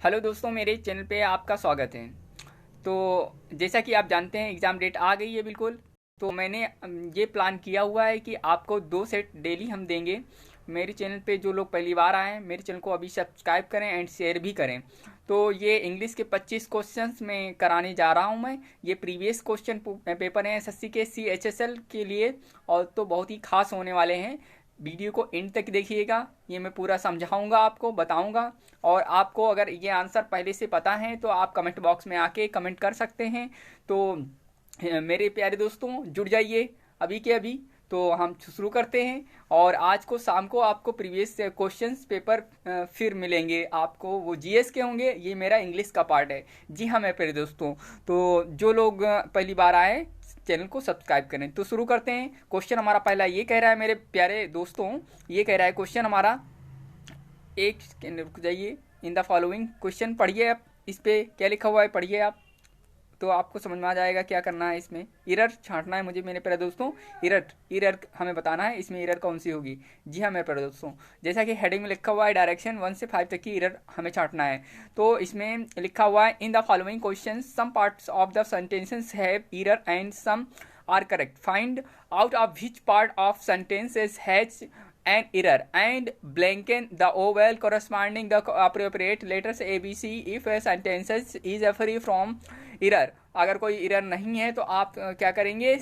Hello दोस्तों, मेरे channel पे आपका स्वागत है। तो जैसा कि आप जानते हैं एग्ज़ाम डेट आ गई है बिल्कुल। तो मैंने ये प्लान किया हुआ है कि आपको 2 सेट डेली हम देंगे। मेरे चैनल पे जो लोग पहली बार आए हैं मेरे चैनल को अभी सब्सक्राइब करें एंड शेयर भी करें। तो ये इंग्लिश के 25 क्वेश्चंस में कराने जा रहा हूँ मैं। ये प्रीवियस क्वेश्चन पेपर हैं एसएससी के CHSL के लिए, और तो बहुत ही खास होने वाले हैं। वीडियो को एंड तक देखिएगा, ये मैं पूरा समझाऊंगा, आपको बताऊंगा। और आपको अगर ये आंसर पहले से पता है तो आप कमेंट बॉक्स में आके कमेंट कर सकते हैं। तो मेरे प्यारे दोस्तों, जुड़ जाइए अभी के अभी। तो हम शुरू करते हैं। और आज को शाम को आपको प्रीवियस क्वेश्चंस पेपर फिर मिलेंगे। आपको वो जीएस के होंगे, ये मेरा इंग्लिश का पार्ट है। जी हाँ मेरे प्यारे दोस्तों, तो जो लोग पहली बार आए चैनल को सब्सक्राइब करें। तो शुरू करते हैं। क्वेश्चन हमारा पहला ये कह रहा है मेरे प्यारे दोस्तों, ये कह रहा है क्वेश्चन हमारा, एक सेकेंड रुक जाइए। इन द फॉलोइंग क्वेश्चन पढ़िए आप, इस पे क्या लिखा हुआ है पढ़िए आप, तो आपको समझ में आ जाएगा क्या करना है। इसमें एरर छांटना है मुझे मेरे प्यारे दोस्तों। एरर हमें बताना है इसमें एरर कौन सी होगी। जी हाँ मेरे प्यारे दोस्तों, जैसा कि हेडिंग में लिखा हुआ है डायरेक्शन 1 से 5 तक की एरर हमें छांटना है। तो इसमें लिखा हुआ है in the following question some parts of the sentences have error and some are correct. Find out of which part of sentences has an error and blanken the vowel corresponding the appropriate letters ABC if a sentence is free from error। अगर कोई error नहीं है तो आप क्या करेंगे,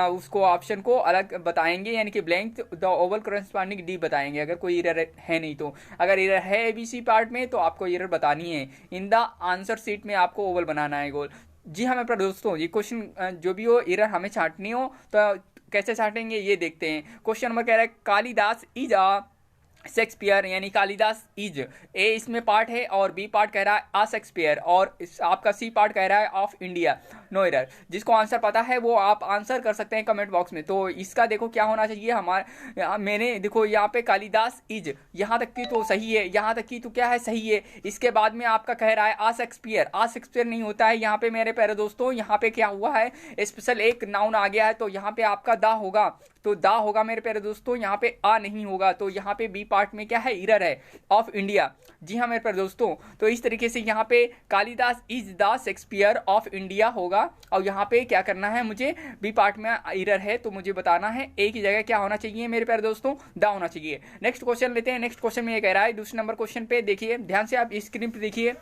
उसको option को अलग बताएंगे, यानी कि blank the Oval corresponding D बताएंगे अगर कोई एरर है नहीं तो। अगर एरर है ABC पार्ट में तो आपको एरर बतानी है। इन द आंसर सीट में आपको ओवल बनाना है गोल। जी हाँ मेरे दोस्तों, ये क्वेश्चन जो भी हो एरर हमें छांटनी हो तो कैसे छाटेंगे ये देखते हैं। क्वेश्चन नंबर कह रहा है कालिदास इज अ शेक्सपियर, यानी कालिदास इज ए इसमें पार्ट है, और बी पार्ट कह रहा है आ शेक्सपियर, और आपका सी पार्ट कह रहा है ऑफ इंडिया। No error. जिसको आंसर पता है वो आप आंसर कर सकते हैं कमेंट बॉक्स में। तो इसका देखो क्या होना चाहिए हमारे, मैंने देखो यहाँ पे कालिदास इज यहाँ तक की तो सही है, यहाँ तक की तो क्या है सही है। इसके बाद में आपका कह रहा है आ शेक्सपियर, आ शेक्सपियर नहीं होता है यहाँ पे मेरे प्यारे दोस्तों। यहाँ पे क्या हुआ है, स्पेशल एक नाउन आ गया है, तो यहाँ पे आपका दा होगा, तो दा होगा मेरे प्यारे दोस्तों, यहाँ पे आ नहीं होगा। तो यहाँ पे बी पार्ट में क्या है, एरर है ऑफ इंडिया। जी हाँ मेरे प्यारे दोस्तों, तो इस तरीके से यहाँ पे Kalidas is the Shakespeare of India होगा, और यहाँ पे क्या करना है मुझे, बी पार्ट में एरर है तो मुझे बताना है एक ही जगह क्या होना चाहिए मेरे प्यारे दोस्तों, दा होना चाहिए। नेक्स्ट क्वेश्चन लेते हैं। नेक्स्ट क्वेश्चन में ये कह रहा है, दूसरे नंबर क्वेश्चन पे देखिए ध्यान से, आप स्क्रीन पे देखिए,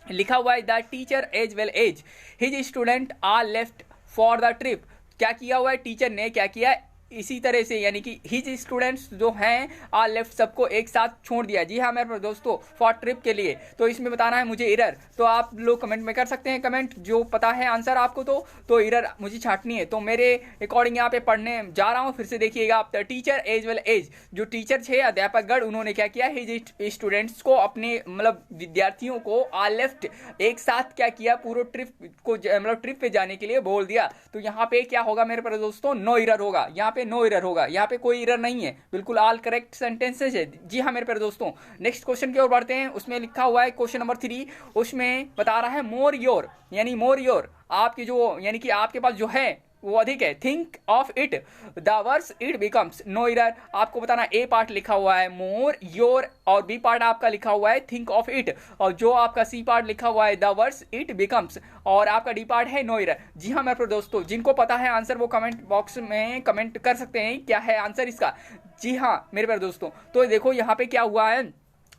लिखा हुआ है the teacher as well as his student are left for the trip. क्या किया हुआ है, टीचर ने क्या किया, इसी तरह से यानी कि हिज स्टूडेंट्स जो हैं आर लेफ्ट, सबको एक साथ छोड़ दिया। जी हाँ मेरे दोस्तों, फॉर ट्रिप के लिए। तो इसमें बताना है मुझे एरर। तो आप लोग कमेंट में कर सकते हैं कमेंट, जो पता है आंसर आपको तो एरर मुझे छाटनी है। तो मेरे अकॉर्डिंग यहाँ पे पढ़ने जा रहा हूँ, फिर से देखिएगा आप। टीचर एज वेल एज, जो टीचर थे अध्यापकगण, उन्होंने क्या किया, हिज स्टूडेंट्स को, अपने मतलब विद्यार्थियों को आर लेफ्ट एक साथ क्या किया, पूरे ट्रिप को मतलब ट्रिप पे जाने के लिए बोल दिया। तो यहाँ पे क्या होगा मेरे प्यारे दोस्तों, नो एरर होगा। यहाँ पे नो एरर होगा, यहाँ पे कोई एरर नहीं है, बिल्कुल ऑल करेक्ट सेंटेंसेस है। जी हाँ मेरे प्यारे दोस्तों, नेक्स्ट क्वेश्चन की ओर बढ़ते हैं। उसमें लिखा हुआ है क्वेश्चन नंबर 3, उसमें बता रहा है मोर योर, यानी मोर योर आपकी जो, यानी कि आपके पास जो है वो अधिक है। Think of it the worse it becomes. No error. आपको बताना, ए पार्ट लिखा हुआ है मोर योर, और बी पार्ट आपका लिखा हुआ है थिंक ऑफ इट, और जो आपका सी पार्ट लिखा हुआ है द वर्स इट बिकम्स, और आपका डी पार्ट है नो एरर। जी हाँ मेरे दोस्तों, जिनको पता है आंसर वो कमेंट बॉक्स में कमेंट कर सकते हैं क्या है आंसर इसका। जी हाँ मेरे प्यारे दोस्तों, तो देखो यहाँ पे क्या हुआ है,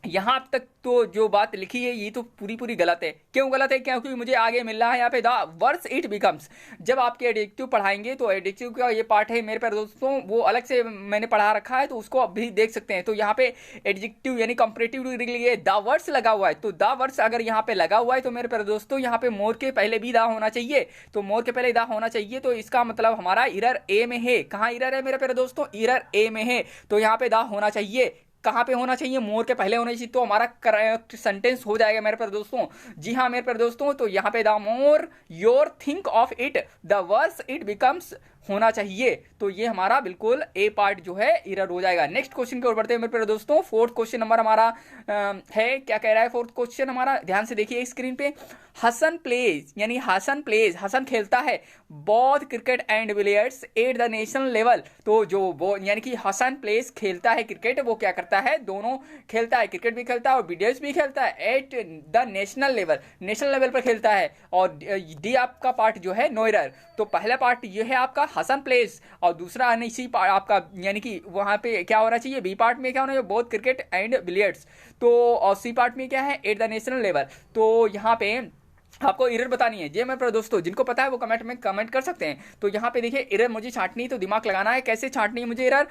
यहाँ तक तो जो बात लिखी है ये तो पूरी गलत है। क्यों गलत है, क्योंकि मुझे आगे मिल रहा है यहाँ पे द वर्स इट बिकम्स। जब आपके एडजेक्टिव पढ़ाएंगे तो एडजेक्टिव का ये पार्ट है मेरे प्यारे दोस्तों, वो अलग से मैंने पढ़ा रखा है, तो उसको अभी देख सकते हैं। तो यहाँ पे एडजेक्टिव यानी कंपैरेटिव के लिए द वर्स लगा हुआ है, तो द वर्स अगर यहाँ पे लगा हुआ है तो मेरे प्यारे दोस्तों यहाँ पे मोर के पहले भी दा होना चाहिए। तो मोर के पहले दा होना चाहिए, तो इसका मतलब हमारा एरर ए में है। कहाँ एरर है मेरे प्यारे दोस्तों, एरर ए में है। तो यहाँ पे दा होना चाहिए, कहाँ पे होना चाहिए, मोर के पहले होना चाहिए, तो हमारा करेक्ट सेंटेंस हो जाएगा मेरे प्यारे दोस्तों। जी हाँ मेरे प्यारे दोस्तों, तो यहाँ पे the more your think of it the worse it becomes होना चाहिए। तो ये हमारा बिल्कुल ए पार्ट जो है इरर हो जाएगा। नेक्स्ट क्वेश्चन की ओर बढ़ते हैं मेरे प्यारे दोस्तों। फोर्थ क्वेश्चन नंबर हमारा है, क्या कह रहा है फोर्थ क्वेश्चन हमारा, ध्यान से देखिए स्क्रीन पे। हसन प्लेज, यानी हसन प्लेज, हसन खेलता है both cricket and billiards at the national level. तो जो वो यानी कि हसन प्लेज खेलता है क्रिकेट, वो क्या करता है, दोनों खेलता है, क्रिकेट भी खेलता है और बिलियर्ड्स भी खेलता है at the national level, national level पर खेलता है। और डी आपका पार्ट जो है नो एरर। तो पहला पार्ट ये है आपका हसन प्लेज और दूसरा सी पार्ट आपका यानी कि वहां पे क्या होना चाहिए, बी पार्ट में क्या होना चाहिए, बोथ क्रिकेट एंड बिलियर्ड्स। तो और सी पार्ट में क्या है, एट द नेशनल लेवल। तो यहाँ पे आपको एरर बतानी है। जी मेरे प्यारे दोस्तों, जिनको पता है वो कमेंट में कमेंट कर सकते हैं। तो यहाँ पे देखिए एरर मुझे छांटनी, तो दिमाग लगाना है कैसे छांटनी है मुझे एरर।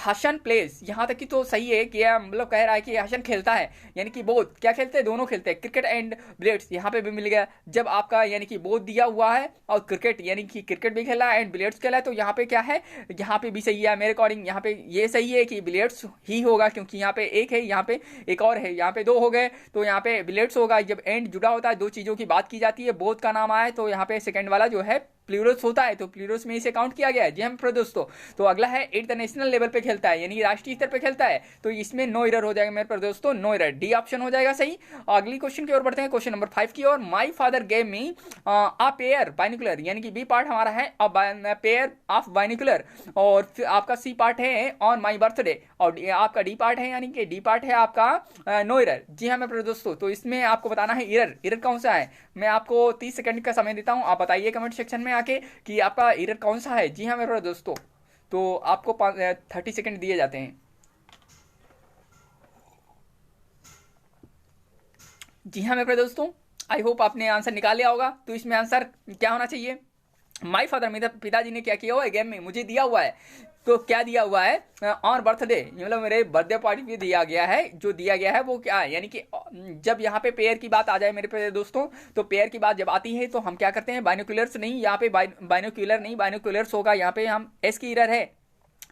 हसन प्लेस यहाँ तक कि तो सही है कि मतलब कह रहा है कि हसन खेलता है, यानी कि बोथ क्या खेलते हैं, दोनों खेलते हैं, क्रिकेट एंड बिलियर्ड्स। यहाँ पे भी मिल गया जब आपका यानी कि बोथ दिया हुआ है और क्रिकेट यानी कि क्रिकेट भी खेला है एंड बिलियर्ड्स खेला है। तो यहाँ पे क्या है, यहाँ पे भी सही है मेरे अकॉर्डिंग। यहाँ पे ये सही है कि बिलियर्ड्स ही होगा, क्योंकि यहाँ पे एक है, यहाँ पे एक और है, यहाँ पे दो हो गए, तो यहाँ पे बिलियर्ड्स होगा। जब एंड जुड़ा होता है, दो चीजों की बात की जाती है, बोथ का नाम आया, तो यहाँ पे सेकंड वाला जो है प्लूरल्स होता है, तो प्लूरल्स में इसे काउंट किया गया है। जी हम दोस्तों, तो अगला है एट द नेशनल लेवल पे खेलता है, यानी राष्ट्रीय स्तर पे खेलता है। तो इसमें नो एरर हो जाएगा मेरे पर दोस्तों, नो एरर, डी ऑप्शन हो जाएगा सही। अगली क्वेश्चन की ओर बढ़ते हैं, क्वेश्चन नंबर 5 की ओर। My father gave me a pair binocular, यानी कि बी पार्ट हमारा है अ पेयर ऑफ बाइनोकुलर, और आपका सी पार्ट है ऑन माई बर्थडे, और आपका डी पार्ट है, यानी कि डी पार्ट है आपका नो एरर। जी हाँ मेरे दोस्तों, तो इसमें आपको बताना है एरर, एरर कौन सा है। मैं आपको 30 सेकंड का समय देता हूं, आप बताइए कमेंट सेक्शन में आके कि आपका एरर कौन सा है। जी हाँ मेरे दोस्तों, तो आपको 30 सेकंड दिए जाते हैं। जी हाँ मेरे दोस्तों, आई होप आपने आंसर निकाल लिया होगा। तो इसमें आंसर क्या होना चाहिए, माई फादर, मेरे पिताजी ने क्या किया हुआ है, गेम में मुझे दिया हुआ है। तो क्या दिया हुआ है, ऑन बर्थडे, मतलब मेरे बर्थडे पार्टी पे दिया गया है। जो दिया गया है वो क्या है, यानी कि जब यहाँ पे पेयर की बात आ जाए मेरे प्यारे दोस्तों, तो पेयर की बात जब आती है तो हम क्या करते हैं, बाइनोकुलर्स नहीं, यहाँ पे बाइनोकुलर नहीं, बाइनोकुलर्स होगा। यहाँ पे हम एस की एरर है।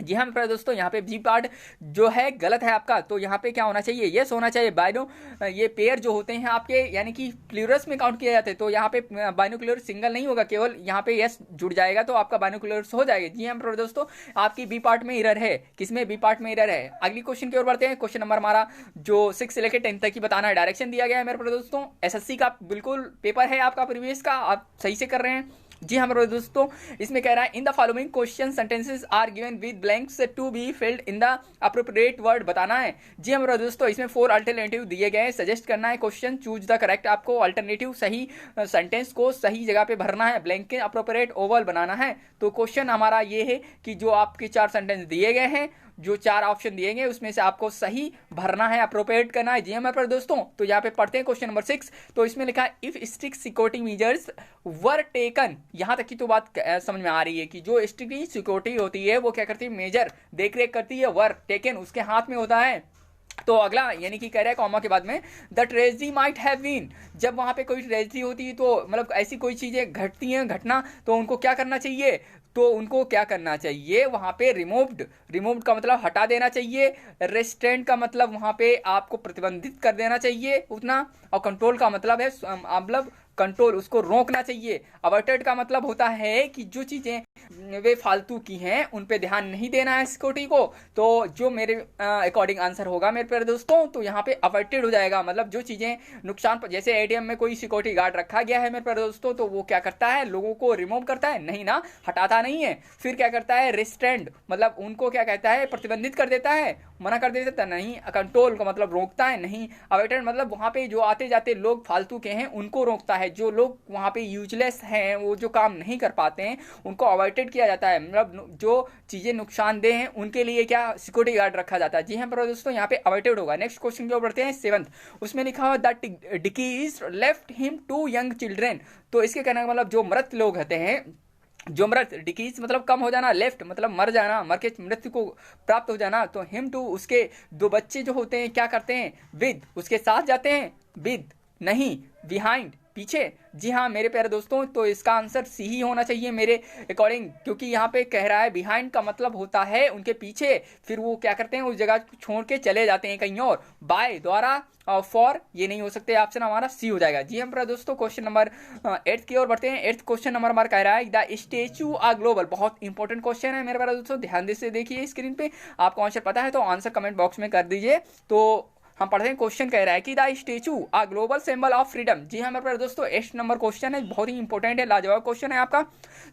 जी हाँ मेरे दोस्तों, यहाँ पे जी पार्ट जो है गलत है आपका। तो यहाँ पे क्या होना चाहिए, यस होना चाहिए। बाइनो ये पेयर जो होते हैं आपके यानी कि प्लूरल्स में काउंट किए जाते हैं। तो यहाँ पे बाइनोकुलर सिंगल नहीं होगा, केवल यहाँ पे यस जुड़ जाएगा, तो आपका बाइनोकुलर्स हो जाएगा। जी हाँ मेरे दोस्तों, आपकी बी पार्ट में एरर है। किसमें, बी पार्ट में एरर है। अगली क्वेश्चन की ओर बढ़ते हैं। क्वेश्चन नंबर हमारा जो 6 से लेकर 10 तक की बताना है, डायरेक्शन दिया गया है मेरे दोस्तों। एसएससी का बिल्कुल पेपर है आपका प्रीवियस का, आप सही से कर रहे हैं। जी हाँ मेरे दोस्तों, इसमें कह रहा है in the following question sentences are given with blanks to be filled in the appropriate word, बताना है। जी हाँ मेरे दोस्तों, इसमें 4 अल्टरनेटिव दिए गए हैं, सजेस्ट करना है क्वेश्चन, चूज द करेक्ट, आपको अल्टरनेटिव सही सेंटेंस को सही जगह पे भरना है, ब्लैंक के अप्रोप्रिएट ओवल बनाना है। तो क्वेश्चन हमारा ये है कि जो आपके 4 सेंटेंस दिए गए हैं, जो 4 ऑप्शन दिए गए उसमें से आपको सही भरना है, अप्रोप्रिएट करना है। जी हाँ पर दोस्तों, तो यहाँ पे पढ़ते हैं क्वेश्चन नंबर 6। तो इसमें लिखा है if strict security measures were taken, यहाँ तक की तो बात समझ में आ रही है कि जो स्ट्रिक्ट सिक्योरिटी होती है वो क्या करती है, मेजर देख रेख करती है, वर टेकन उसके हाथ में होता है। तो अगला यानी कि कह रहा है कॉमा के बाद में the tragedy might have been, जब वहां पे कोई ट्रेजेडी होती है तो मतलब ऐसी कोई चीजें घटती हैं घटना, तो उनको क्या करना चाहिए, तो उनको क्या करना चाहिए वहां पे रिमूव्ड, रिमूव्ड का मतलब हटा देना चाहिए, रेस्ट्रेंट का मतलब वहां पे आपको प्रतिबंधित कर देना चाहिए उतना, और कंट्रोल का मतलब है मतलब कंट्रोल, उसको रोकना चाहिए। अवर्टेड का मतलब होता है कि जो चीजें वे फालतू की हैं उन पे ध्यान नहीं देना है सिक्योरिटी को। तो जो मेरे अकॉर्डिंग आंसर होगा मेरे प्यारे दोस्तों, तो यहाँ पे अवर्टेड हो जाएगा, मतलब जो चीजें नुकसान, जैसे एटीएम में कोई सिक्योरिटी गार्ड रखा गया है मेरे प्यारे दोस्तों, तो वो क्या करता है, लोगों को रिमूव करता है, नहीं ना, हटाता नहीं है। फिर क्या करता है, रिस्ट्रेंड मतलब उनको क्या कहता है, प्रतिबंधित कर देता है, मना कर देता नहीं। कंट्रोल का मतलब रोकता है, नहीं। अवॉइडेड मतलब वहां पे जो आते जाते लोग फालतू के हैं उनको रोकता है, जो लोग वहां पे यूजलेस हैं, वो जो काम नहीं कर पाते हैं उनको अवॉइडेड किया जाता है, मतलब जो चीजें नुकसानदेह हैं उनके लिए क्या सिक्योरिटी गार्ड रखा जाता है। जी हाँ पर दोस्तों, यहाँ पे अवॉइडेड होगा। नेक्स्ट क्वेश्चन की ओर बढ़ते हैं 7th, उसमें लिखा हुआ the Dickies left him 2 young children. तो इसके कहने का मतलब जो मृत लोग होते हैं, जो मृत, डिकीज मतलब कम हो जाना, लेफ्ट मतलब मर जाना, मर के मृत्यु को प्राप्त हो जाना, तो हिम टू उसके 2 बच्चे जो होते हैं क्या करते हैं, विद उसके साथ जाते हैं, विद नहीं, बिहाइंड पीछे? जी हाँ मेरे प्यारे दोस्तों, तो इसका आंसर सी ही होना चाहिए मेरे अकॉर्डिंग, क्योंकि यहाँ पे कह रहा है बिहाइंड का मतलब होता है उनके पीछे, फिर वो क्या करते हैं उस जगह को छोड़ के चले जाते हैं कहीं और, बाय द्वारा, और फॉर ये नहीं हो सकते, ऑप्शन हमारा सी हो जाएगा। जी हम प्यारे दोस्तों क्वेश्चन नंबर 8 की ओर बढ़ते हैं। 8th क्वेश्चन नंबर हमारा कह रहा है द स्टेचू आर ग्लोबल। बहुत इंपॉर्टेंट क्वेश्चन है मेरे प्यारे दोस्तों, ध्यान से देखिए स्क्रीन पे। आपको आंसर पता है तो आंसर कमेंट बॉक्स में कर दीजिए। तो हम पढ़ते हैं, क्वेश्चन कह रहा है कि the statue a global symbol of freedom. जी हाँ मेरे प्यारे दोस्तों 8 नंबर क्वेश्चन है, बहुत ही इंपॉर्टेंट है, लाजवाब क्वेश्चन है आपका।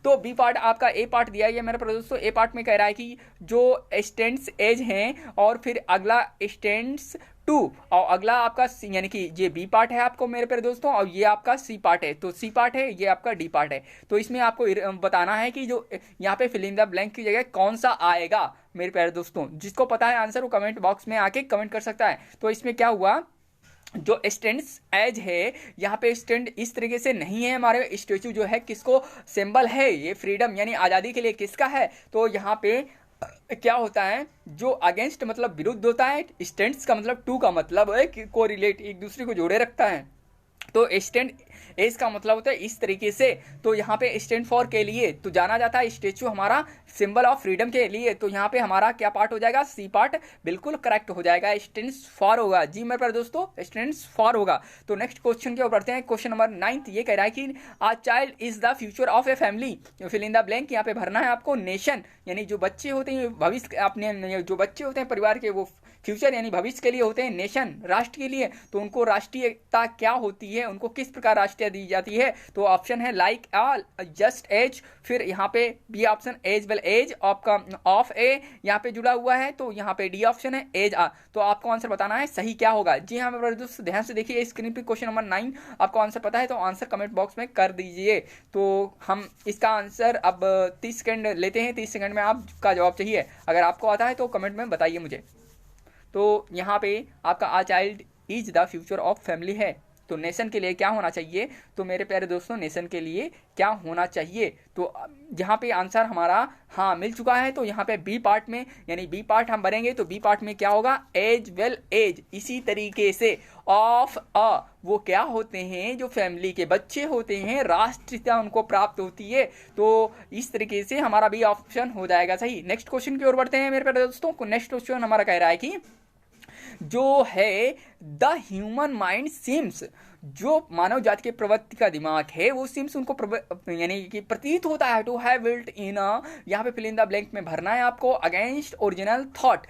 तो बी पार्ट आपका ए पार्ट दिया है मेरे प्यारे दोस्तों। ए पार्ट में कह रहा है कि जो स्टैंड्स एज हैं और फिर अगला स्टैंड्स टू, और अगला आपका यानी कि ये बी पार्ट है आपको मेरे प्यारे दोस्तों, और ये आपका सी पार्ट है। तो सी पार्ट है, ये आपका डी पार्ट है। तो इसमें आपको बताना है कि जो यहाँ पे फिल इन द ब्लैंक की जगह कौन सा आएगा मेरे प्यारे दोस्तों। जिसको पता है आंसर वो कमेंट बॉक्स में आके कमेंट कर सकता है। तो इसमें क्या हुआ, जो स्टैंड्स एज है यहाँ पे स्टैंड इस तरीके से नहीं है, हमारे स्टेचू जो है किसको सिंबल है, ये फ्रीडम यानी आज़ादी के लिए किसका है। तो यहाँ पे क्या होता है, जो अगेंस्ट मतलब विरुद्ध होता है, स्टैंड्स का मतलब टू का मतलब है कि को रिलेट, एक दूसरे को जोड़े रखता है। तो स्टैंड एज का मतलब होता है इस तरीके से। तो यहाँ पे स्टैंड फॉर के लिए तो जाना जाता है स्टेचू हमारा सिंबल ऑफ फ्रीडम के लिए। तो यहाँ पे हमारा क्या पार्ट हो जाएगा, सी पार्ट बिल्कुल करेक्ट हो जाएगा, स्टैंड्स फॉर होगा। जी मेरे प्यारे दोस्तों स्टैंड्स फॉर होगा। तो नेक्स्ट क्वेश्चन की ओर बढ़ते हैं। क्वेश्चन नंबर 9 ये कह रहा है कि a child is the future of a family, fill in the blank. यहाँ पे भरना है आपको नेशन, यानी जो बच्चे होते हैं भविष्य, अपने जो बच्चे होते हैं परिवार के, वो फ्यूचर यानी भविष्य के लिए होते हैं, नेशन राष्ट्र के लिए। तो उनको राष्ट्रीयता क्या होती है, उनको किस प्रकार राष्ट्रीय दी जाती है। तो ऑप्शन है लाइक जस्ट एज, फिर यहाँ पे B option as well as आपका ऑफ ए यहाँ पे जुड़ा हुआ है। तो यहाँ पे डी ऑप्शन है एज आ। तो आपको आंसर बताना है सही क्या होगा। जी हाँ मेरे दोस्तों ध्यान से देखिए स्क्रीन पे, क्वेश्चन नंबर 9 आपको आंसर पता है तो आंसर कमेंट बॉक्स में कर दीजिए। तो हम इसका आंसर अब 30 सेकंड लेते हैं, 30 सेकंड में आपका जवाब चाहिए। अगर आपको आता है तो कमेंट में बताइए मुझे। तो यहाँ पे आपका a child is the future of family है। तो नेशन के लिए क्या होना चाहिए, तो मेरे प्यारे दोस्तों नेशन के लिए क्या होना चाहिए। तो यहाँ पे आंसर हमारा हाँ मिल चुका है। तो यहाँ पे बी पार्ट में यानी बी पार्ट हम भरेंगे तो बी पार्ट में क्या होगा, एज वेल एज। इसी तरीके से ऑफ अ, वो क्या होते हैं, जो फैमिली के बच्चे होते हैं, राष्ट्रीयता उनको प्राप्त होती है। तो इस तरीके से हमारा बी ऑप्शन हो जाएगा सही। नेक्स्ट क्वेश्चन की ओर बढ़ते हैं मेरे प्यारे दोस्तों। नेक्स्ट क्वेश्चन हमारा कह रहा है कि जो है द ह्यूमन माइंड सिम्स, जो मानव जाति के प्रवृत्ति का दिमाग है वो सिम्स उनको यानी कि प्रतीत होता है टू हैव बिल्ट इन यहाँ पे फिल इन द ब्लैंक में भरना है आपको अगेंस्ट ओरिजिनल थॉट।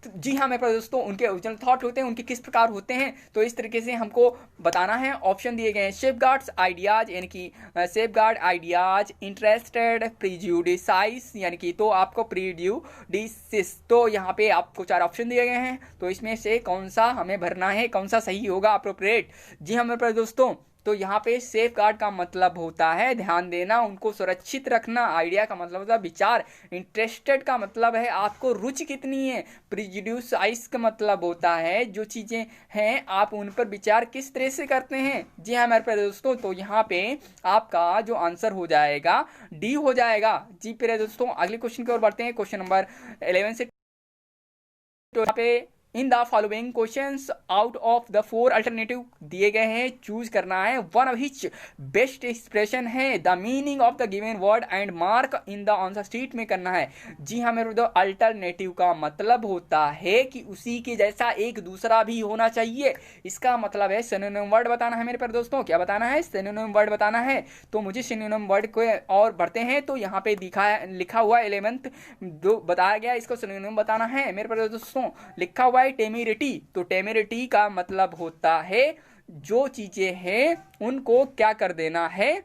जी हाँ मेरे दोस्तों उनके ओरिजिनल थॉट होते हैं, उनके किस प्रकार होते हैं। तो इस तरीके से हमको बताना है। ऑप्शन दिए गए हैं सेफगार्ड्स आइडियाज यानी कि सेफगार्ड आइडियाज, इंटरेस्टेड, प्रीजुडिसाइस यानी कि, तो आपको प्रीजुडिसिस। तो यहाँ पे आपको 4 ऑप्शन दिए गए हैं। तो इसमें से कौन सा हमें भरना है, कौन सा सही होगा अप्रोप्रिएट। जी हाँ मेरे दोस्तों, तो यहाँ पे सेफ गार्ड का मतलब होता है ध्यान देना, उनको सुरक्षित रखना। आइडिया का मतलब होता है विचार। इंटरेस्टेड का मतलब है आपको रुचि कितनी है। प्रिजुडिसाइज का मतलब होता है जो चीज़ें हैं आप उन पर विचार किस तरह से करते हैं। जी हाँ मेरे प्यारे दोस्तों, तो यहाँ पे आपका जो आंसर हो जाएगा डी हो जाएगा। जी प्यारे दोस्तों अगले क्वेश्चन की ओर बढ़ते हैं। क्वेश्चन नंबर 11 से, तो यहाँ पे in the following questions out of the 4 alternative दिए गए हैं, चूज करना है one of which best expression है the meaning of the given word and mark in the answer sheet में करना है। जी हाँ मेरे दोस्तों, अल्टरनेटिव का मतलब होता है कि उसी के जैसा एक दूसरा भी होना चाहिए। इसका मतलब है सिनोनिम वर्ड बताना है मेरे प्यारे दोस्तों। क्या बताना है, सिनोनिम वर्ड बताना है। तो मुझे सिनोनिम वर्ड को और बढ़ते हैं। तो यहाँ पे लिखा हुआ 11th जो बताया गया इसको सिनोनिम बताना है मेरे प्यारे दोस्तों। लिखा हुआ टेमेरिटी, तो टेमेरिटी का मतलब होता है जो चीजें हैं उनको क्या कर देना है,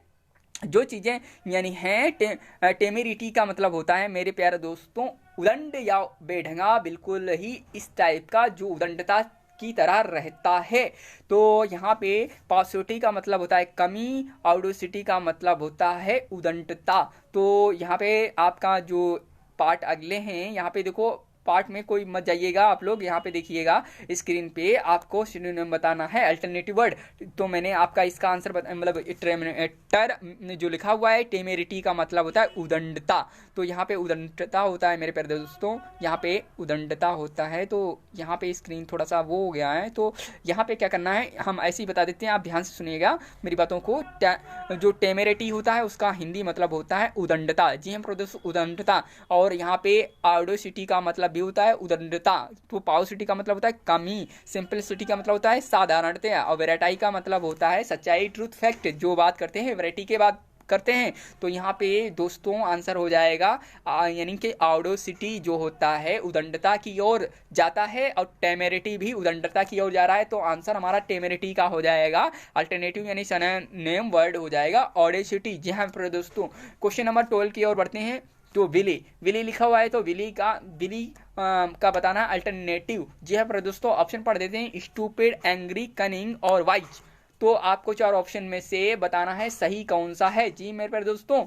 जो चीजें यानी हैं। टेमेरिटी का मतलब होता है मेरे प्यारे दोस्तों उदंड या बेढंगा, बिल्कुल ही इस टाइप का जो उदंडता की तरह रहता है। तो यहाँ पे पासोटी का मतलब होता है कमी, आउडोसिटी का मतलब होता है उदंडता। तो यहाँ पे आपका जो पार्ट अगले हैं, यहाँ पे देखो पार्ट में कोई मत जाइएगा, आप लोग यहाँ पे देखिएगा स्क्रीन पे आपको सिनोनिम बताना है अल्टरनेटिव वर्ड। तो मैंने आपका इसका आंसर मतलब जो लिखा हुआ है टेमेरिटी का मतलब होता है उदंडता। तो यहाँ पे उदंडता होता है मेरे प्यारे दोस्तों, यहाँ पे उदंडता होता है। तो यहाँ पे स्क्रीन थोड़ा सा वो हो गया है, तो यहाँ पे क्या करना है हम ऐसे ही बता देते हैं, आप ध्यान से सुनिएगा मेरी बातों को। जो टेमेरिटी होता है उसका हिंदी मतलब होता है उदंडता। जी हम दोस्तों उदंडता। और यहाँ पे ऑडेसिटी का मतलब भी होता है उदंडता। तो पाउसिटी का मतलब होता है कमी, सिंपलिसिटी का मतलब होता है साधारणता, और वेराइटी का मतलब होता है सच्चाई, ट्रूथ, फैक्ट। जो बात करते हैं वैरायटी के बाद करते हैं। तो यहाँ पे दोस्तों आंसर हो जाएगा यानी कि ऑडेसिटी जो होता है उदंडता की ओर जाता है, और टेमेरिटी भी उदंडता की ओर जा रहा है। तो आंसर हमारा टेमेरिटी का हो जाएगा, अल्टरनेटिव यानी सिनोनिम वर्ड हो जाएगा ऑडेसिटी। जी हाँ दोस्तों, क्वेश्चन नंबर 12 की ओर बढ़ते हैं। तो विली लिखा हुआ है, तो विली का बताना अल्टरनेटिव। जी हाँ दोस्तों, ऑप्शन पढ़ देते हैं, स्टूपिड, एंग्री, कनिंग और वाइज। तो आपको 4 ऑप्शन में से बताना है सही कौन सा है। जी मेरे प्यारे दोस्तों,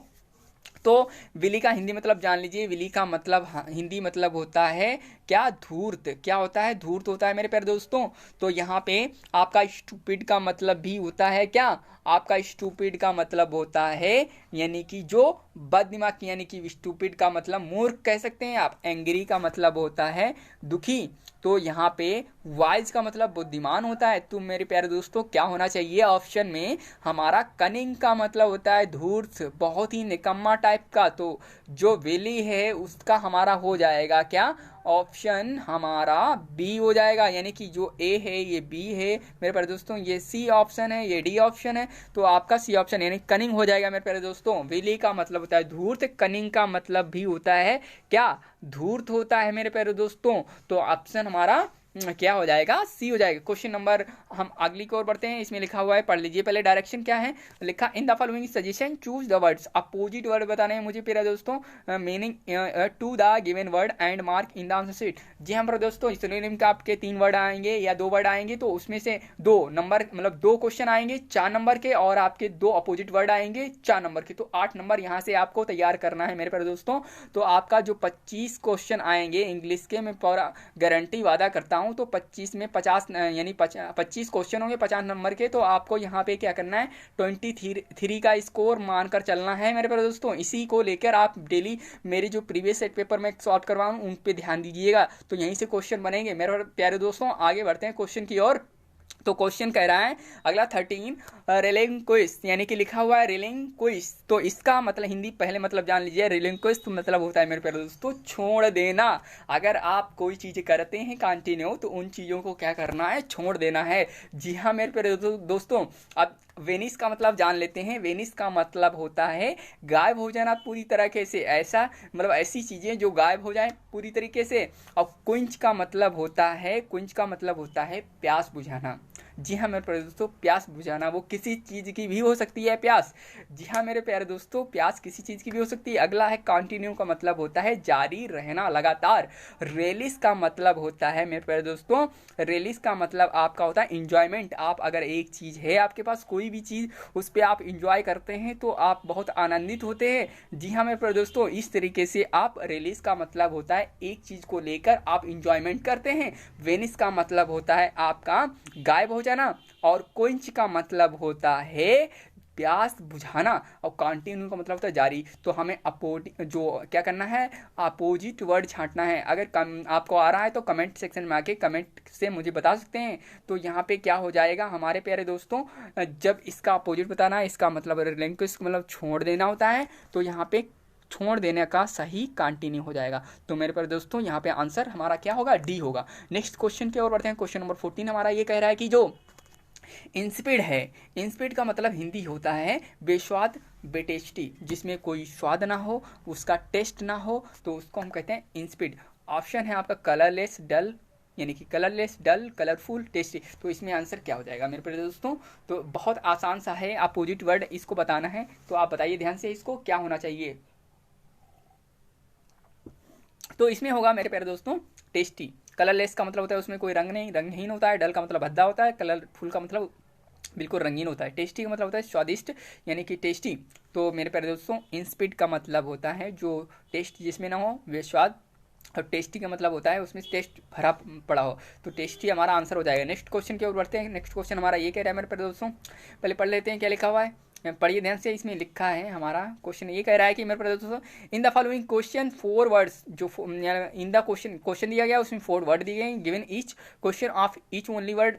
तो विली का हिंदी मतलब जान लीजिए। विली का मतलब हिंदी मतलब होता है क्या, धूर्त। क्या होता है, धूर्त होता है मेरे प्यारे दोस्तों। तो यहाँ पे आपका स्टूपिड का मतलब भी होता है क्या, आपका स्टूपिड का मतलब होता है यानी कि जो बददिमाग, यानी कि स्टूपिड का मतलब मूर्ख कह सकते हैं आप। एंग्री का मतलब होता है दुखी। तो यहाँ पे वाइज का मतलब बुद्धिमान होता है। तो मेरे प्यारे दोस्तों क्या होना चाहिए ऑप्शन में हमारा, कनिंग का मतलब होता है धूर्त, बहुत ही निकम्मा टाइप का। तो जो विली है उसका हमारा हो जाएगा क्या, ऑप्शन हमारा बी हो जाएगा। यानी कि जो ए है ये बी है मेरे प्यारे दोस्तों, ये सी ऑप्शन है, ये डी ऑप्शन है। तो आपका सी ऑप्शन यानी कनिंग हो जाएगा मेरे प्यारे दोस्तों। विली का मतलब होता है धूर्त, कनिंग का मतलब भी होता है क्या, धूर्त होता है मेरे प्यारे दोस्तों। तो ऑप्शन हमारा क्या हो जाएगा, सी हो जाएगा। क्वेश्चन नंबर हम अगली की ओर बढ़ते हैं। इसमें लिखा हुआ है, पढ़ लीजिए पहले डायरेक्शन क्या है। लिखा in the following suggestion choose the words, opposite word बताने हैं मुझे प्यारे दोस्तों, meaning to the given word and mark in the answer sheet. जी हाँ मेरे दोस्तों, सिनोनिम का आपके 3 वर्ड आएंगे या 2 वर्ड आएंगे, तो उसमें से 2 नंबर मतलब 2 क्वेश्चन आएंगे 4 नंबर के, और आपके 2 अपोजिट वर्ड आएंगे 4 नंबर के। तो 8 नंबर यहाँ से आपको तैयार करना है मेरे प्यारे दोस्तों। तो आपका जो 25 क्वेश्चन आएंगे इंग्लिश के, मैं पूरा गारंटी वादा करता हूँ। तो 25 में 50 यानी 25 क्वेश्चन होंगे 50 नंबर के। तो आपको यहाँ पे क्या करना है, 23 का स्कोर मानकर चलना है मेरे प्यारे दोस्तों। इसी को लेकर आप डेली मेरे जो प्रीवियस सेट पेपर में सॉल्व करवाऊँ उन पे ध्यान दीजिएगा। तो यहीं से क्वेश्चन बनेंगे मेरे प्यारे दोस्तों। आगे बढ़ते हैं क्वेश्चन की ओर। तो क्वेश्चन कह रहा है अगला 13 रिलिंक्विश, यानी कि लिखा हुआ है रिलिंक्विश। तो इसका मतलब हिंदी पहले मतलब जान लीजिए। रिलिंक्विश तो मतलब होता है मेरे प्यारे दोस्तों छोड़ देना। अगर आप कोई चीज़ करते हैं कंटिन्यू, तो उन चीज़ों को क्या करना है, छोड़ देना है। जी हाँ मेरे प्यारे दोस्तों, अब वेनिस का मतलब जान लेते हैं। वेनिस का मतलब होता है गायब हो जाना पूरी तरीके से, ऐसा मतलब ऐसी चीज़ें जो गायब हो जाए पूरी तरीके से। और क्विंच का मतलब होता है, क्विंच का मतलब होता है प्यास बुझाना। जी हाँ मेरे प्यारे दोस्तों, प्यास बुझाना वो किसी चीज़ की भी हो सकती है प्यास। जी हाँ मेरे प्यारे दोस्तों, प्यास किसी चीज़ की भी हो सकती है। अगला है कंटिन्यू का मतलब होता है जारी रहना, लगातार। रेलिस का मतलब होता है मेरे प्यारे दोस्तों, रेलिस का मतलब आपका होता है इंजॉयमेंट। आप अगर एक चीज़ है आपके पास, कोई भी चीज़, उस पर आप इंजॉय करते हैं तो आप बहुत आनंदित होते हैं। जी हाँ मेरे प्यारे दोस्तों, इस तरीके से आप रेलिस का मतलब होता है एक चीज़ को लेकर आप इंजॉयमेंट करते हैं। वेनिस का मतलब होता है आपका गायब हो जाना, और क्विंच का मतलब होता है प्यास बुझाना, और कंटिन्यू का मतलब होता है जारी। तो हमें जो क्या करना है, अपोजिट वर्ड छांटना है। अगर आपको आ रहा है तो कमेंट सेक्शन में आके कमेंट से मुझे बता सकते हैं। तो यहाँ पे क्या हो जाएगा हमारे प्यारे दोस्तों, जब इसका अपोजिट बताना है, इसका मतलब रिलिंक्विश मतलब छोड़ देना होता है, तो यहाँ पे छोड़ देने का सही कंटिन्यू हो जाएगा। तो मेरे प्यारे दोस्तों यहाँ पे आंसर हमारा क्या होगा, डी होगा। नेक्स्ट क्वेश्चन की ओर बढ़ते हैं। क्वेश्चन नंबर 14 हमारा ये कह रहा है कि जो इंस्पिड है, इंस्पिड का मतलब हिंदी होता है बेस्वाद, बेटेस्टी, जिसमें कोई स्वाद ना हो, उसका टेस्ट ना हो, तो उसको हम कहते हैं इंस्पिड। ऑप्शन है आपका कलरलेस, डल, यानी कि कलरलेस, डल, कलरफुल, टेस्टी। तो इसमें आंसर क्या हो जाएगा मेरे प्यारे दोस्तों। तो बहुत आसान सा है, अपोजिट वर्ड इसको बताना है। तो आप बताइए ध्यान से इसको क्या होना चाहिए। तो इसमें होगा मेरे प्यारे दोस्तों टेस्टी। कलरलेस का मतलब होता है उसमें कोई रंग नहीं, रंगहीन होता है। डल का मतलब भद्दा होता है। कलरफुल का मतलब बिल्कुल रंगीन होता है। टेस्टी का मतलब होता है स्वादिष्ट, यानी कि टेस्टी। तो मेरे प्यारे दोस्तों इंस्पिड का मतलब होता है जो टेस्ट जिसमें ना हो, वे स्वाद, और टेस्टी का मतलब होता है उसमें टेस्ट भरा पड़ा हो, तो टेस्टी हमारा आंसर हो जाएगा। नेक्स्ट क्वेश्चन की ओर बढ़ते हैं। नेक्स्ट क्वेश्चन हमारा ये कह रहा है मेरे प्यारे दोस्तों, पहले पढ़ लेते हैं क्या लिखा हुआ है, पढ़िए ध्यान से। इसमें लिखा है हमारा क्वेश्चन ये कह रहा है कि मेरे प्यारे दोस्तों, इन द फॉलोइंग क्वेश्चन 4 वर्ड्स, जो इन द क्वेश्चन दिया गया उसमें 4 वर्ड दिए गए, given each question of each only word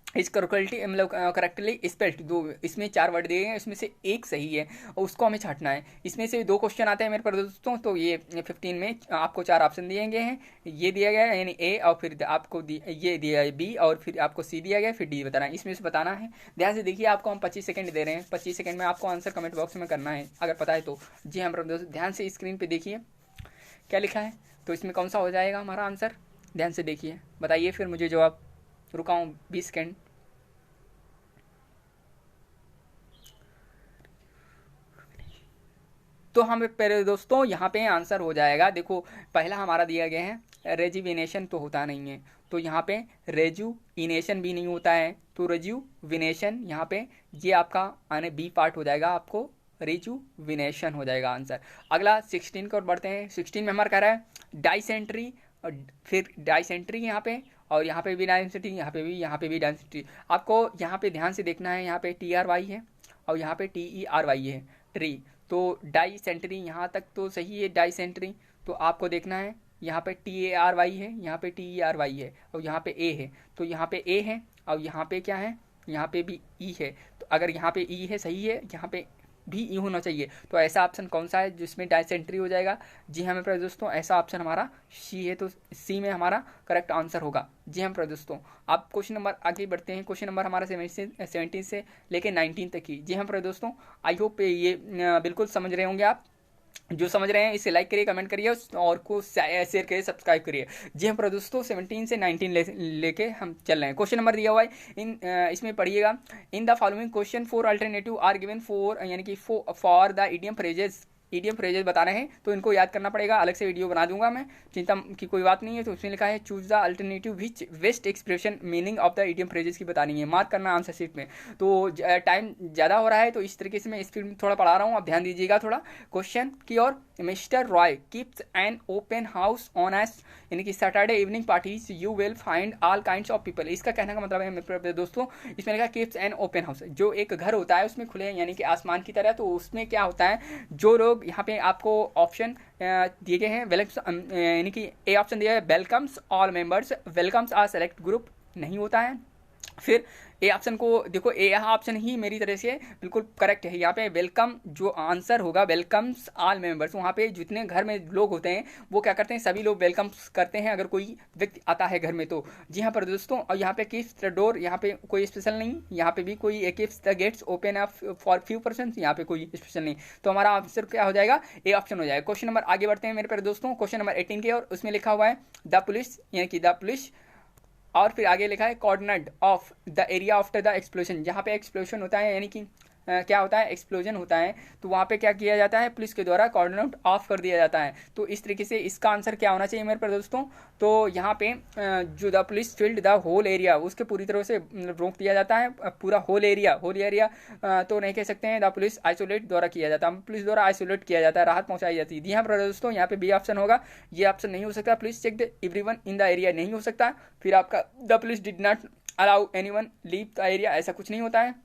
इस करेक्टली मतलब करेक्टली स्पेल्ड। दो इसमें 4 वर्ड दिए गए, इसमें से एक सही है और उसको हमें छांटना है। इसमें से 2 क्वेश्चन आते हैं मेरे पर दोस्तों, तो ये 15 में आपको 4 ऑप्शन दिए गए हैं। ये दिया गया है यानी ए, और फिर आपको ये दिया है बी, और फिर आपको सी दिया गया है, फिर डी बताना है। इसमें से बताना है। ध्यान से देखिए, आपको हम 25 सेकंड दे रहे हैं। 25 सेकंड में आपको आंसर कमेंट बॉक्स में करना है अगर पता है तो। जी हाँ मेरे दोस्तों, ध्यान से स्क्रीन पर देखिए क्या लिखा है, तो इसमें कौन सा हो जाएगा हमारा आंसर। ध्यान से देखिए, बताइए फिर मुझे जवाब। रुका हूँ 20 सेकेंड। तो हम पहले दोस्तों यहाँ पे आंसर हो जाएगा। देखो पहला हमारा दिया गया है रेजिविनेशन, तो होता नहीं है, तो यहाँ पे रेजुइनेशन भी नहीं होता है, तो रेजुविनेशन यहाँ पे ये आपका आने बी पार्ट हो जाएगा, आपको रेजुविनेशन हो जाएगा आंसर। अगला 16 की ओर बढ़ते हैं। 16 में हमारा कह रहा है डाइसेंट्री, और फिर डाइसेंट्री यहाँ पे, और यहाँ पे भी डाइसेंट्री, यहाँ पे भी डाइसेंट्री। आपको यहाँ पे ध्यान से देखना है, यहाँ पे TRY है और यहाँ पे TERY है, ट्री। तो डाइसेंट्री यहाँ तक तो सही है डाइसेंट्री, तो आपको देखना है यहाँ पे TARY है, यहाँ पे TERY है, और यहाँ पे A है, तो यहाँ पे A है और यहाँ पे क्या है, यहाँ पे भी E है। तो अगर यहाँ पे E है सही है, यहाँ पे भी E होना चाहिए, तो ऐसा ऑप्शन कौन सा है जिसमें डाइसेंट्री हो जाएगा। जी हाँ मेरे प्यारे दोस्तों, ऐसा ऑप्शन हमारा सी है, तो सी में हमारा करेक्ट आंसर होगा। जी हाँ मेरे प्यारे दोस्तों, आप क्वेश्चन नंबर आगे बढ़ते हैं। क्वेश्चन नंबर हमारा 17 से लेकर 19 तक की। जी हाँ प्यारे दोस्तों, आई होप ये बिल्कुल समझ रहे होंगे आप। जो समझ रहे हैं इसे लाइक करिए, कमेंट करिए और को शेयर करिए, सब्सक्राइब करिए। जी हाँ दोस्तों, 17 से 19 लेके हम चल रहे हैं। क्वेश्चन नंबर दिया हुआ है इसमें पढ़िएगा। In the following question 4 alternative are given for, यानी कि फॉर द इडियम फ्रेजेस बताने हैं, तो इनको याद करना पड़ेगा। अलग से वीडियो बना दूंगा मैं, चिंता की कोई बात नहीं है। तो उसमें लिखा है choose the alternative which best expression meaning of the idiom phrases की बतानी है, मार्क करना आंसर शीट में। तो टाइम ज़्यादा हो रहा है, तो इस तरीके से मैं स्पीड में थोड़ा पढ़ा रहा हूँ, आप ध्यान दीजिएगा थोड़ा क्वेश्चन की ओर। Mister Roy keeps an open house on S, यानी कि Saturday evening parties you will find all kinds of people. इसका कहने का मतलब है मेरे दोस्तों, इसमें लिखा कीप्स एन ओपन हाउस, जो एक घर होता है उसमें खुले यानी कि आसमान की तरह, तो उसमें क्या होता है, जो लोग यहाँ पे आपको ऑप्शन दिए गए हैं, वेलकम्स यानी कि ए ऑप्शन दिया है welcomes all members, welcomes are select group नहीं होता है। फिर ए ऑप्शन को देखो, ए ऑप्शन ही मेरी तरह से बिल्कुल करेक्ट है। यहाँ पे वेलकम जो आंसर होगा, वेलकम्स ऑल मेंबर्स, वहाँ पे जितने घर में लोग होते हैं वो क्या करते हैं, सभी लोग वेलकम्स करते हैं अगर कोई व्यक्ति आता है घर में तो। जी हाँ पर दोस्तों, और यहाँ पे कीप्स द डोर, यहाँ पे कोई स्पेशल नहीं, यहाँ पे भी कोई keeps the gates open up for few person, यहाँ पे कोई स्पेशल नहीं, तो हमारा आंसर क्या हो जाएगा, ए ऑप्शन हो जाएगा। क्वेश्चन नंबर आगे बढ़ते हैं मेरे प्यारे दोस्तों। क्वेश्चन नंबर 18 के, और उसमें लिखा हुआ है द पुलिस, यानी कि द पुलिस, और फिर आगे लिखा है coordinate of the area after the explosion. जहाँ पे एक्सप्लोजन होता है, यानी कि क्या होता है, एक्सप्लोजन होता है, तो वहाँ पे क्या किया जाता है, पुलिस के द्वारा कोऑर्डिनेट ऑफ कर दिया जाता है। तो इस तरीके से इसका आंसर क्या होना चाहिए मेरे पर दोस्तों, तो यहाँ पे जो the police field the whole area, उसके पूरी तरह से रोक दिया जाता है, पूरा होल एरिया तो नहीं कह सकते हैं, द पुलिस आइसोलेट द्वारा किया जाता है, पुलिस द्वारा आइसोलेट किया जाता है, राहत पहुँचाई जाती है। यहाँ पर दोस्तों यहाँ पे बी ऑप्शन होगा, ये ऑप्शन नहीं हो सकता, police check the everyone in the area नहीं हो सकता। फिर आपका the police did not allow anyone leave the area, ऐसा कुछ नहीं होता है,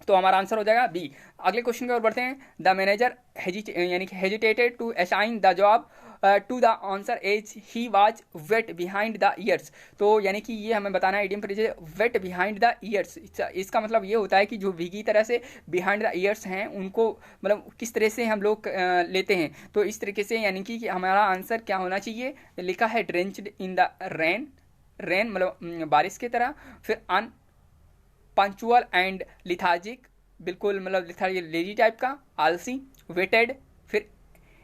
तो हमारा आंसर हो जाएगा बी। अगले क्वेश्चन की ओर बढ़ते हैं। द मैनेजर यानी कि hesitated to assign the job to the answer as he was wet behind the ears, तो यानी कि ये हमें बताना है idiom phrase wet behind the ears. इसका मतलब ये होता है कि जो भीगी तरह से बिहाइंड द ईयर्स हैं उनको मतलब किस तरह से हम लोग लेते हैं, तो इस तरीके से यानी कि हमारा आंसर क्या होना चाहिए, लिखा है ड्रेंच्ड इन द रेन मतलब बारिश की तरह। फिर अन पंचुअल एंड लिथार्जिक, बिल्कुल मतलब लिथार्जिक लेजी टाइप का, आलसी, वेटेड, फिर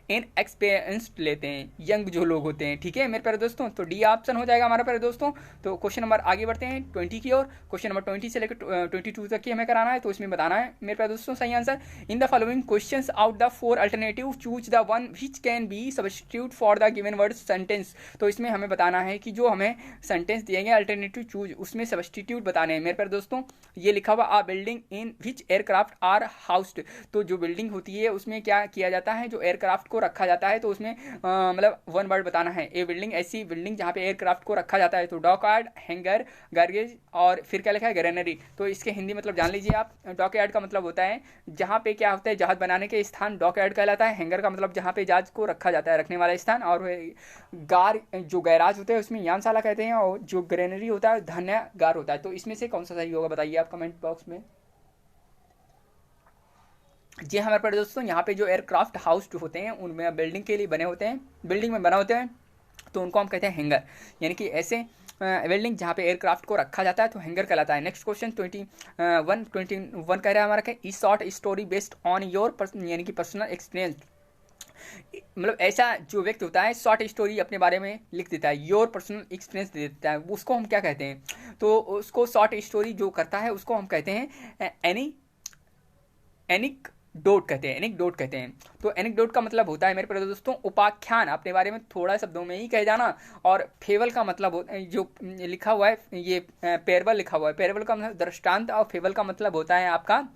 इनएक्सपीरियंस्ड लेते हैं, यंग जो लोग होते हैं। ठीक है मेरे प्यारे दोस्तों, तो डी ऑप्शन हो जाएगा हमारा प्यारे दोस्तों। तो क्वेश्चन नंबर आगे बढ़ते हैं 20 की ओर। क्वेश्चन नंबर 20 से लेकर 22 तक की हमें कराना है, तो इसमें बताना है मेरे प्यारे दोस्तों सही answer. In the following questions out the 4 alternative choose the one which can be substitute for the given word sentence. तो इसमें हमें बताना है कि जो हमें सेंटेंस दिए गए अल्टरनेटिव चूज, उसमें सब्स्टिट्यूट बताने हैं मेरे प्यारे दोस्तों। ये लिखा हुआ a building in which aircraft are housed, तो जो बिल्डिंग होती है उसमें क्या किया जाता है, जो एयरक्राफ्ट को रखा जाता है तो उसमें मतलब वन वर्ड बताना है। ए बिल्डिंग, ऐसी बिल्डिंग जहाँ पे एयरक्राफ्ट को रखा जाता है। तो डॉकयार्ड, हैंगर, गार्गेज और फिर क्या लिखा है, ग्रेनरी। तो इसके हिंदी मतलब जान लीजिए आप। डॉकयार्ड का मतलब होता है जहाँ पे क्या होता है, जहाज बनाने के स्थान डॉकयार्ड कहलाता है। हैंगर का मतलब जहाँ पे जहाज को रखा जाता है, रखने वाला स्थान। और जो गैराज होते हैं उसमें यानशाला कहते हैं, और जो ग्रेनरी होता है धान्यागार होता है। तो इसमें से कौन सा सही होगा बताइए आप कमेंट बॉक्स में। जी हमारे पास दोस्तों यहाँ पे जो एयरक्राफ्ट हाउस होते हैं उनमें बिल्डिंग के लिए बने होते हैं, बिल्डिंग में बना होते हैं, तो उनको हम कहते हैं हैंगर। यानी कि ऐसे बिल्डिंग जहाँ पे एयरक्राफ्ट को रखा जाता है तो हैंगर कहलाता है। नेक्स्ट क्वेश्चन 21 कह रहा है हमारा क्या, a short story based on your यानी कि पर्सनल एक्सपीरियंस। मतलब ऐसा जो व्यक्ति होता है शॉर्ट स्टोरी अपने बारे में लिख देता है, योर पर्सनल एक्सपीरियंस दे देता है, उसको हम क्या कहते हैं। तो उसको शॉर्ट स्टोरी जो करता है उसको हम कहते हैं एनिक डोट कहते हैं, एनिकडोट कहते हैं। तो एनिकडोट का मतलब होता है मेरे प्यारे दोस्तों उपाख्यान, अपने बारे में थोड़ा शब्दों में ही कह जाना। और फेबल का मतलब जो लिखा हुआ है, ये पैरबल लिखा हुआ है, पैरबल का मतलब दृष्टांत, और फेबल का मतलब होता है आपका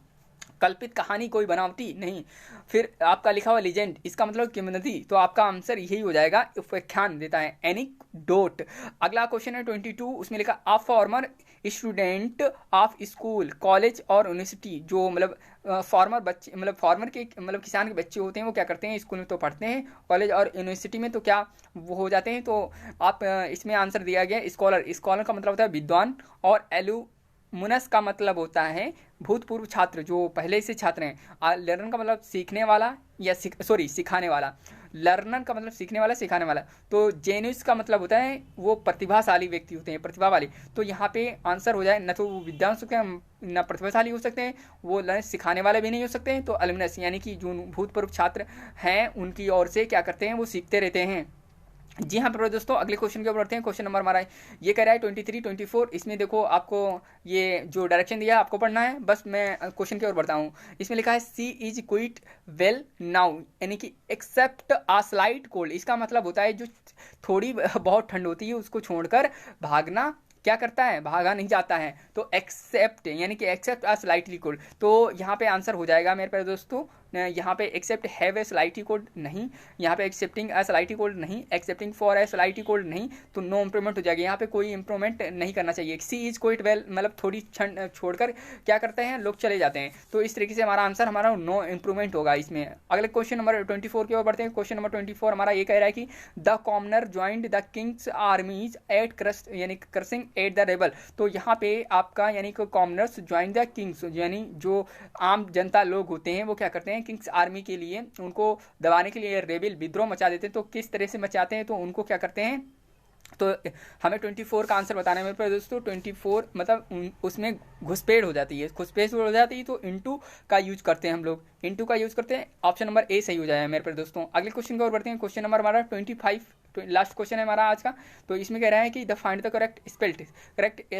कल्पित कहानी, कोई बनावटी नहीं। फिर आपका लिखा हुआ लीजेंड, इसका मतलब किंवदंती। तो आपका आंसर यही हो जाएगा, उपाख्यान देता है एनिकडोट। अगला क्वेश्चन है 22, उसमें लिखा a former student of school, college और यूनिवर्सिटी। जो मतलब फॉर्मर बच्चे, मतलब फॉर्मर के मतलब किसान के बच्चे होते हैं, वो क्या करते हैं, स्कूल में तो पढ़ते हैं, कॉलेज और यूनिवर्सिटी में तो क्या वो हो जाते हैं। तो आप इसमें आंसर दिया गया स्कॉलर। स्कॉलर का मतलब होता है विद्वान, और एलुमनस का मतलब होता है भूतपूर्व छात्र, जो पहले से छात्र हैं। लर्नर का मतलब सीखने वाला या सिखाने वाला। लर्नर का मतलब सीखने वाला, सिखाने वाला। तो जेन्युस का मतलब होता है वो प्रतिभाशाली व्यक्ति होते हैं, प्रतिभा वाले। तो यहाँ पे आंसर हो जाए, न तो वो विद्वान हो सकते हैं, न प्रतिभाशाली हो सकते हैं, वो सिखाने वाले भी नहीं हो सकते हैं। तो अलुमनस यानी कि जो भूतपूर्व छात्र हैं उनकी ओर से क्या करते हैं, वो सीखते रहते हैं। जी हाँ प्यारे दोस्तों, अगले क्वेश्चन के ऊपर बढ़ते हैं। क्वेश्चन नंबर हमारा ये कह रहा है 23, 24। इसमें देखो आपको ये जो डायरेक्शन दिया है आपको पढ़ना है, बस मैं क्वेश्चन की ओर बढ़ता हूँ। इसमें लिखा है सी इज क्विट वेल नाउ, यानी कि एक्सेप्ट आ स्लाइट कोल्ड। इसका मतलब होता है जो थोड़ी बहुत ठंड होती है उसको छोड़कर भागना क्या करता है, भागा नहीं जाता है। तो एक्सेप्ट यानी कि एक्सेप्ट आ स्लाइटली कोल्ड। तो यहाँ पे आंसर हो जाएगा मेरे प्यारे दोस्तों, यहाँ पे except have a slightly cold नहीं, यहाँ पे एक्सेप्टिंग ए स्लाइटली कोल्ड नहीं, excepting for a slightly cold नहीं। तो नो इंप्रूवमेंट हो जाएगा, यहाँ पे कोई इंप्रूवमेंट नहीं करना चाहिए। सी इज क्विट वेल मतलब थोड़ी ठंड छोड़कर क्या करते हैं, लोग चले जाते हैं। तो इस तरीके से हमारा आंसर हमारा नो इंप्रूवमेंट होगा इसमें। अगले क्वेश्चन नंबर 24 की ओर बढ़ते हैं। क्वेश्चन नंबर 24 हमारा ये कह रहा है कि the commoner joined the king's armies at crust यानी क्रसिंग एट द रेबल। तो यहाँ पे आपका यानी कि कॉमनर्स ज्वाइन द किंग्स, यानी जो आम जनता लोग होते हैं वो क्या करते हैं, किंग्स आर्मी के लिए उनको दबाने के लिए रेबल विद्रोह मचा देते हैं। तो किस तरह से मचाते हैं, तो उनको क्या करते हैं। तो हमें 24 का आंसर बताने में पर दोस्तों 24 मतलब उसमें घुसपैठ हो जाती है, घुसपैठ हो जाती है। तो इनटू का यूज करते हैं हम लोग, इनटू का यूज करते हैं। ऑप्शन नंबर ए सही हो जाएगा मेरे पर दोस्तों। अगले क्वेश्चन की ओर बढ़ते हैं। क्वेश्चन नंबर हमारा 25, लास्ट क्वेश्चन है हमारा आज का। तो इसमें कह रहा है कि the find the correct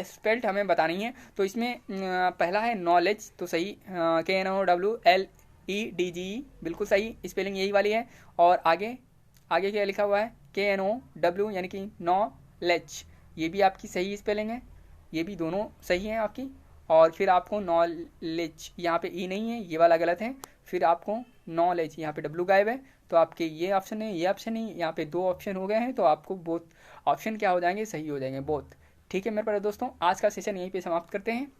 spelt हमें बतानी है। तो इसमें पहला है नॉलेज, तो सही KNOWLEDGE बिल्कुल सही स्पेलिंग यही वाली है। और आगे क्या लिखा हुआ है KNOW यानी कि नॉलेज, ये भी आपकी सही स्पेलिंग है, ये भी दोनों सही हैं आपकी। और फिर आपको नॉलेज यहाँ पे ई नहीं है, ये वाला गलत है। फिर आपको नॉलेज यहाँ पे W गायब है। तो आपके ये ऑप्शन है, ये ऑप्शन नहीं, यहाँ पे 2 ऑप्शन हो गए हैं। तो आपको बोथ ऑप्शन क्या हो जाएंगे, सही हो जाएंगे बोथ। ठीक है मेरे प्यारे दोस्तों, आज का सेशन यहीं पे समाप्त करते हैं।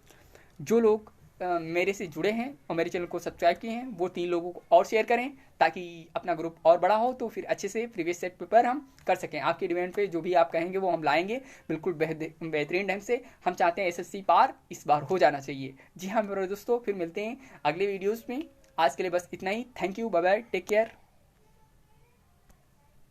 जो लोग मेरे से जुड़े हैं और मेरे चैनल को सब्सक्राइब किए हैं वो 3 लोगों को और शेयर करें, ताकि अपना ग्रुप और बड़ा हो, तो फिर अच्छे से प्रीवियस सेट पेपर हम कर सकें। आपके डिमांड पे जो भी आप कहेंगे वो हम लाएंगे बिल्कुल बेहतरीन ढंग से। हम चाहते हैं SSC पार इस बार हो जाना चाहिए। जी हाँ मेरे दोस्तों, फिर मिलते हैं अगले वीडियोज़ में। आज के लिए बस इतना ही। Thank you, bye bye, take care.